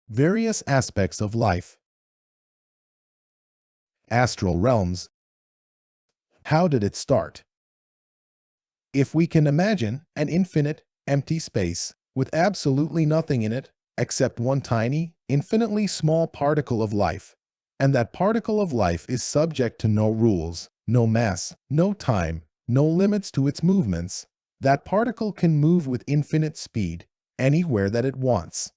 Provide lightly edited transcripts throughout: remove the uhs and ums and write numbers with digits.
Various aspects of life. Astral realms. How did it start? If we can imagine an infinite, empty space with absolutely nothing in it except one tiny, infinitely small particle of life, and that particle of life is subject to no rules, no mass, no time, no limits to its movements, that particle can move with infinite speed anywhere that it wants.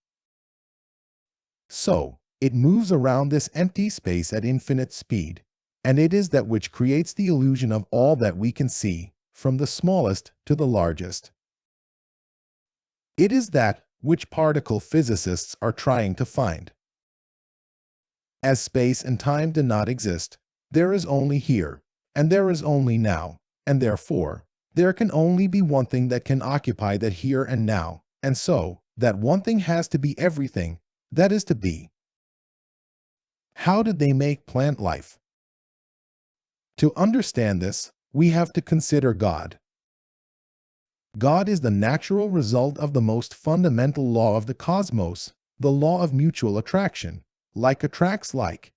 So, it moves around this empty space at infinite speed, and it is that which creates the illusion of all that we can see, from the smallest to the largest. It is that which particle physicists are trying to find. As space and time do not exist, there is only here, and there is only now, and therefore, there can only be one thing that can occupy that here and now, and so, that one thing has to be everything that is to be. How did they make plant life? To understand this, we have to consider God. God is the natural result of the most fundamental law of the cosmos, the law of mutual attraction. Like attracts like.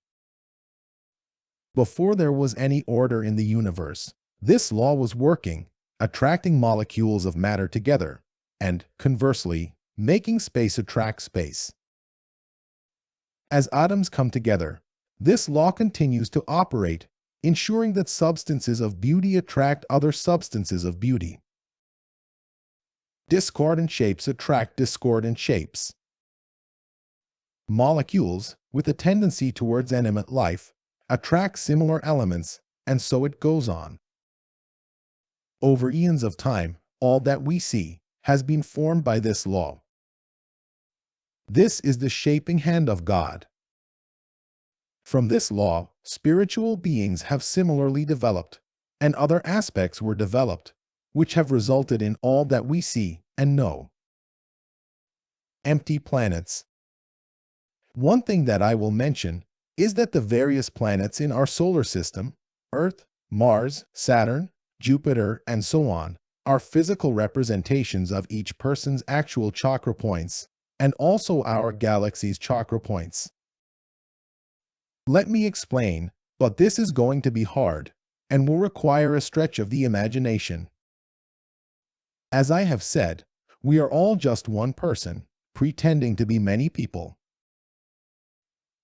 Before there was any order in the universe, this law was working, attracting molecules of matter together, and, conversely, making space attract space. As atoms come together, this law continues to operate, ensuring that substances of beauty attract other substances of beauty. Discordant shapes attract discordant shapes. Molecules, with a tendency towards animate life, attract similar elements, and so it goes on. Over eons of time, all that we see has been formed by this law. This is the shaping hand of God. From this law, spiritual beings have similarly developed, and other aspects were developed, which have resulted in all that we see and know. Empty planets. One thing that I will mention is that the various planets in our solar system, Earth, Mars, Saturn, Jupiter, and so on, are physical representations of each person's actual chakra points, and also our galaxy's chakra points. Let me explain, but this is going to be hard, and will require a stretch of the imagination. As I have said, we are all just one person, pretending to be many people.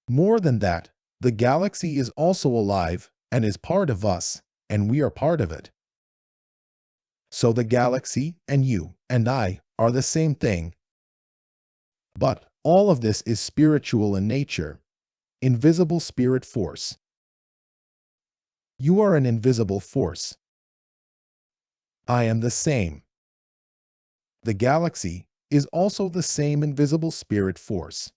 More than that, the galaxy is also alive and is part of us, and we are part of it. So the galaxy and you and I are the same thing. But all of this is spiritual in nature, invisible spirit force. You are an invisible force. I am the same. The galaxy is also the same invisible spirit force.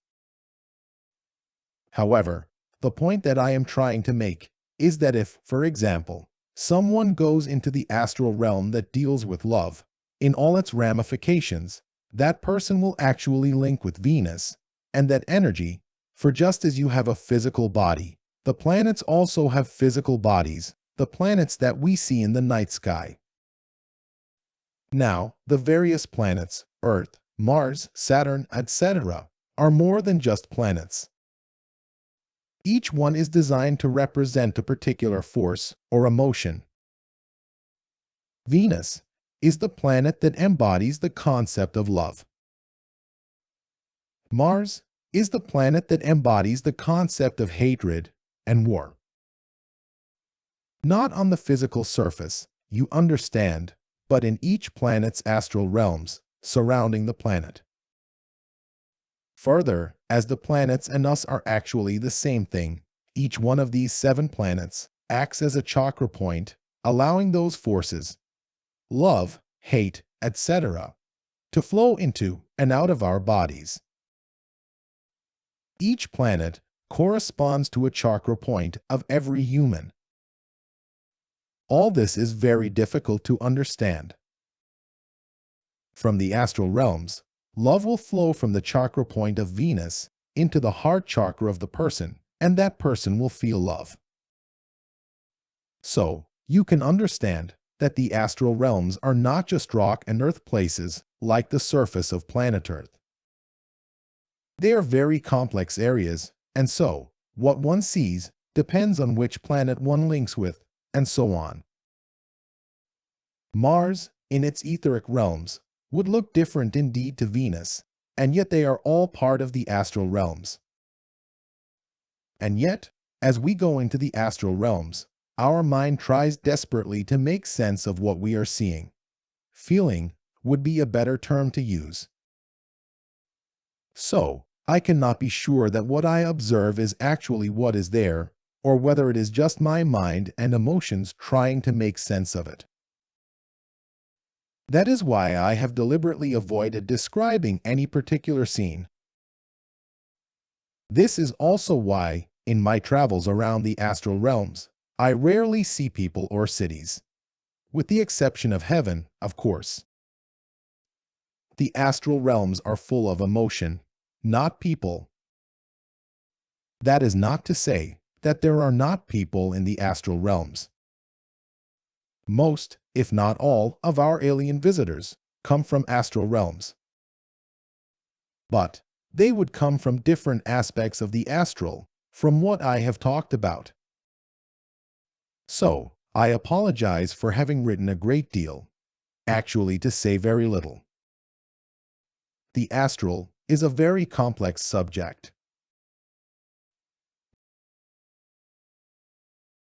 However, the point that I am trying to make is that if, for example, someone goes into the astral realm that deals with love, in all its ramifications, that person will actually link with Venus, and that energy, for just as you have a physical body, the planets also have physical bodies, the planets that we see in the night sky. Now, the various planets, Earth, Mars, Saturn, etc., are more than just planets. Each one is designed to represent a particular force or emotion. Venus is the planet that embodies the concept of love. Mars is the planet that embodies the concept of hatred and war. Not on the physical surface, you understand, but in each planet's astral realms surrounding the planet. Further, as the planets and us are actually the same thing, each one of these 7 planets acts as a chakra point, allowing those forces, love, hate, etc., to flow into and out of our bodies. Each planet corresponds to a chakra point of every human. All this is very difficult to understand. From the astral realms, love will flow from the chakra point of Venus into the heart chakra of the person, and that person will feel love. So, you can understand that the astral realms are not just rock and earth places like the surface of planet Earth. They are very complex areas, and so, what one sees depends on which planet one links with, and so on. Mars, in its etheric realms, would look different indeed to Venus, and yet they are all part of the astral realms. And yet, as we go into the astral realms, our mind tries desperately to make sense of what we are seeing. Feeling would be a better term to use. So, I cannot be sure that what I observe is actually what is there, or whether it is just my mind and emotions trying to make sense of it. That is why I have deliberately avoided describing any particular scene. This is also why, in my travels around the astral realms, I rarely see people or cities. With the exception of heaven, of course. The astral realms are full of emotion, not people. That is not to say that there are not people in the astral realms. Most, if not all, of our alien visitors come from astral realms. But they would come from different aspects of the astral from what I have talked about. So, I apologize for having written a great deal, actually to say very little. The astral is a very complex subject.